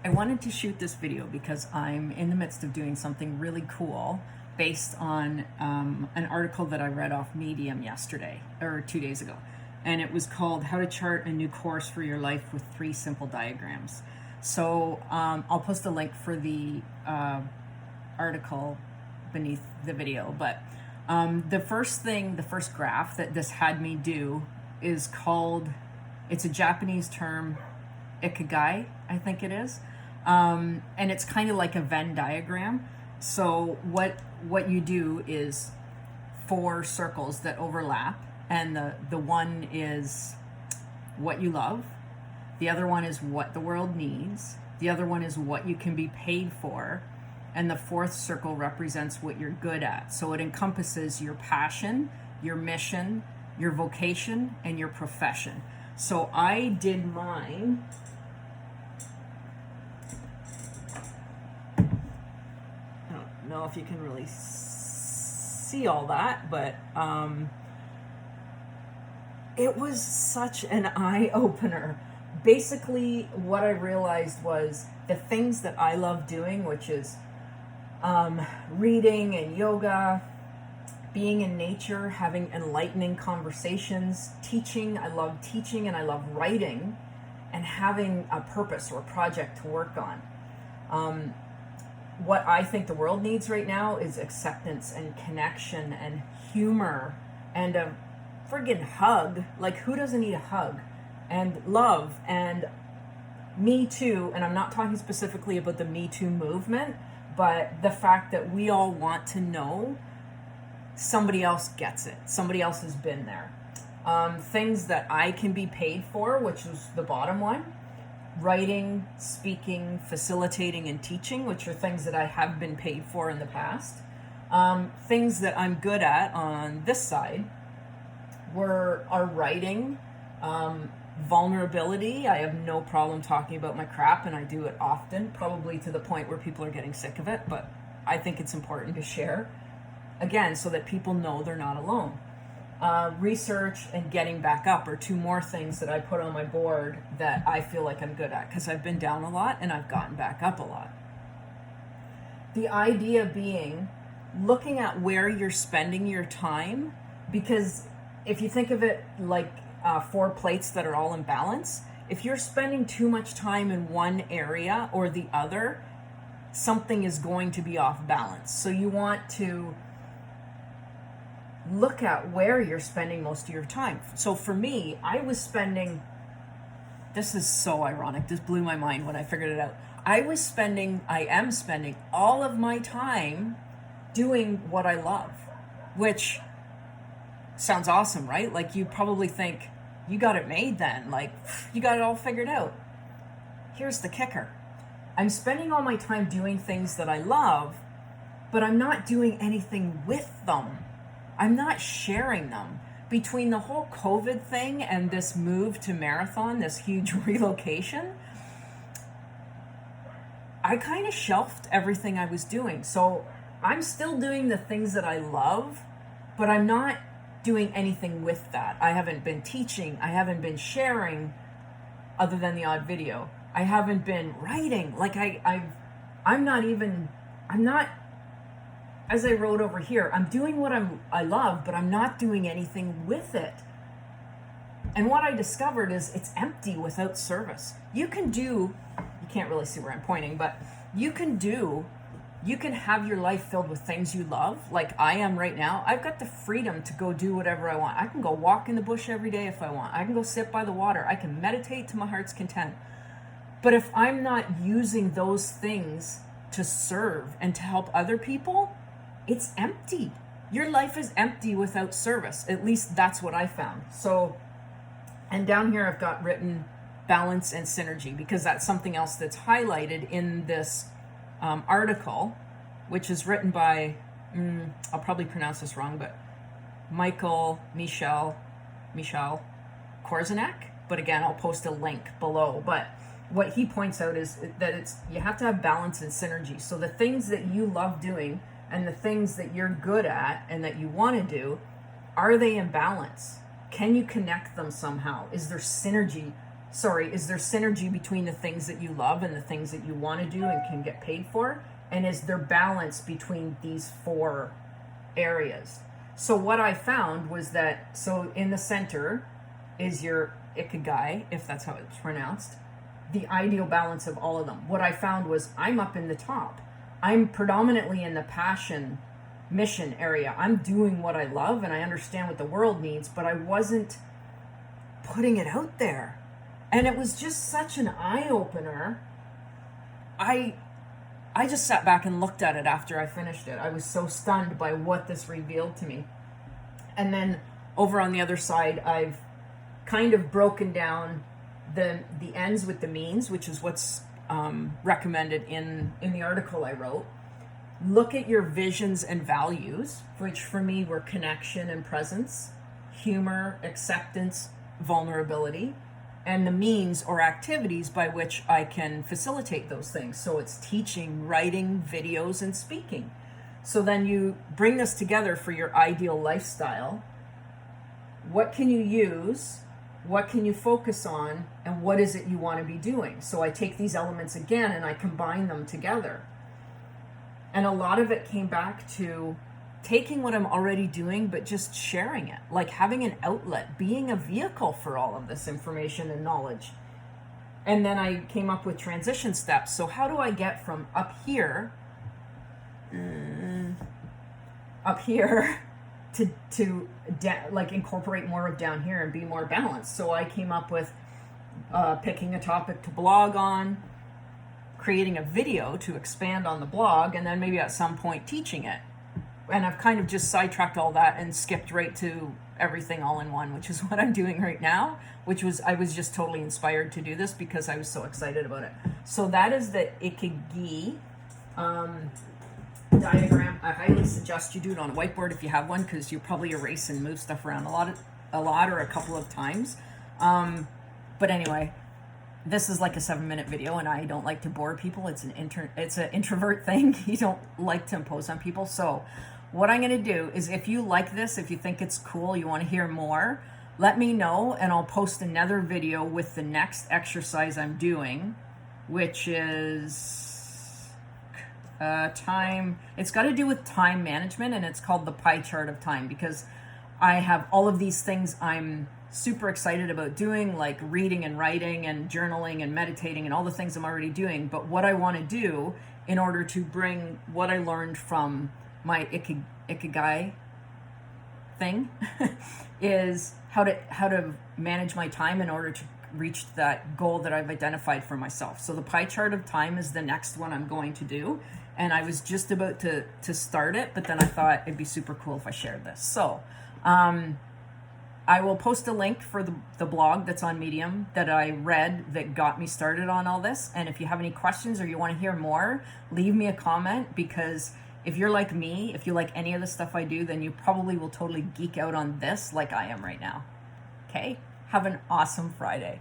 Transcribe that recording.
I wanted to shoot this video because I'm in the midst of doing something really cool based on an article that I read off Medium yesterday, or 2 days ago. And it was called How to Chart a New Course for Your Life with 3 Simple Diagrams. So I'll post a link for the article beneath the video. But the first graph that this had me do is called, it's a Japanese term, Ikigai, I think it is. And it's kind of like a Venn diagram. So what you do is 4 circles that overlap, and the one is what you love, the other one is what the world needs, the other one is what you can be paid for, and the 4th circle represents what you're good at. So it encompasses your passion, your mission, your vocation, and your profession. So I did mine. I don't know if you can really see all that, but it was such an eye-opener. Basically, what I realized was the things that I love doing, which is reading and yoga, being in nature, having enlightening conversations, teaching. I love teaching and I love writing, and having a purpose or a project to work on. What I think the world needs right now is acceptance and connection and humor and a friggin' hug. Like, who doesn't need a hug? And love and Me Too. And I'm not talking specifically about the Me Too movement, but the fact that we all want to know somebody else gets it. Somebody else has been there. Things that I can be paid for, which was the bottom one. Writing, speaking, facilitating, and teaching, which are things that I have been paid for in the past. Things that I'm good at on this side are writing, vulnerability. I have no problem talking about my crap, and I do it often, probably to the point where people are getting sick of it, but I think it's important to share, again, so that people know they're not alone. Research and getting back up are 2 more things that I put on my board that I feel like I'm good at, because I've been down a lot and I've gotten back up a lot. The idea being looking at where you're spending your time, because if you think of it like 4 plates that are all in balance, if you're spending too much time in one area or the other, something is going to be off balance. So you want to look at where you're spending most of your time. So for me, this is so ironic, this blew my mind when I figured it out. I am spending all of my time doing what I love, which sounds awesome, right? Like, you probably think, you got it made then, like, you got it all figured out. Here's the kicker. I'm spending all my time doing things that I love, but I'm not doing anything with them. I'm not sharing them. Between the whole COVID thing and this move to marathon, this huge relocation, I kind of shelved everything I was doing. So I'm still doing the things that I love, but I'm not doing anything with that. I haven't been teaching. I haven't been sharing, other than the odd video. I haven't been writing. Like, I'm not, as I wrote over here, I'm doing what I love, but I'm not doing anything with it. And what I discovered is it's empty without service. You can't really see where I'm pointing, but you can have your life filled with things you love, like I am right now. I've got the freedom to go do whatever I want. I can go walk in the bush every day if I want. I can go sit by the water. I can meditate to my heart's content. But if I'm not using those things to serve and to help other people, it's empty. Your life is empty without service. At least that's what I found. So, and down here I've got written balance and synergy, because that's something else that's highlighted in this article, which is written by, I'll probably pronounce this wrong, but Michel Korzanak. But again, I'll post a link below. But what he points out is that you have to have balance and synergy. So the things that you love doing and the things that you're good at and that you want to do, are they in balance? Can you connect them somehow? Is there synergy Is there synergy between the things that you love and the things that you want to do and can get paid for? And is there balance between these four areas? So what I found was that, so in the center is your Ikigai, if that's how it's pronounced, the ideal balance of all of them. What I found was I'm up in the top. I'm predominantly in the passion mission area. I'm doing what I love and I understand what the world needs, but I wasn't putting it out there. And it was just such an eye-opener. I just sat back and looked at it after I finished it. I was so stunned by what this revealed to me. And then over on the other side, I've kind of broken down the ends with the means, which is what's recommended in the article I wrote. Look at your visions and values, which for me were connection and presence, humor, acceptance, vulnerability, and the means or activities by which I can facilitate those things. So it's teaching, writing, videos, and speaking. So then you bring this together for your ideal lifestyle. What can you use? What can you focus on? And what is it you want to be doing? So I take these elements again and I combine them together. And a lot of it came back to taking what I'm already doing, but just sharing it, like having an outlet, being a vehicle for all of this information and knowledge. And then I came up with transition steps. So how do I get from up here to like incorporate more of down here and be more balanced? So I came up with picking a topic to blog on, creating a video to expand on the blog, and then maybe at some point teaching it. And I've kind of just sidetracked all that and skipped right to everything all in one, which is what I'm doing right now, I was just totally inspired to do this because I was so excited about it. So that is the Ikigai diagram. I highly suggest you do it on a whiteboard if you have one, because you probably erase and move stuff around a lot or a couple of times. But anyway, this is like a 7-minute video, and I don't like to bore people. It's an introvert thing. You don't like to impose on people. So what I'm going to do is, if you like this, if you think it's cool, you want to hear more, let me know, and I'll post another video with the next exercise I'm doing, which is time. It's got to do with time management, and it's called the pie chart of time, because I have all of these things I'm super excited about doing, like reading and writing and journaling and meditating and all the things I'm already doing. But what I want to do in order to bring what I learned from my Ikigai thing is how to manage my time in order to reach that goal that I've identified for myself. So the pie chart of time is the next one I'm going to do. And I was just about to start it, but then I thought it'd be super cool if I shared this. So I will post a link for the blog that's on Medium that I read that got me started on all this. And if you have any questions or you want to hear more, leave me a comment, because if you're like me, if you like any of the stuff I do, then you probably will totally geek out on this like I am right now. Okay? Have an awesome Friday.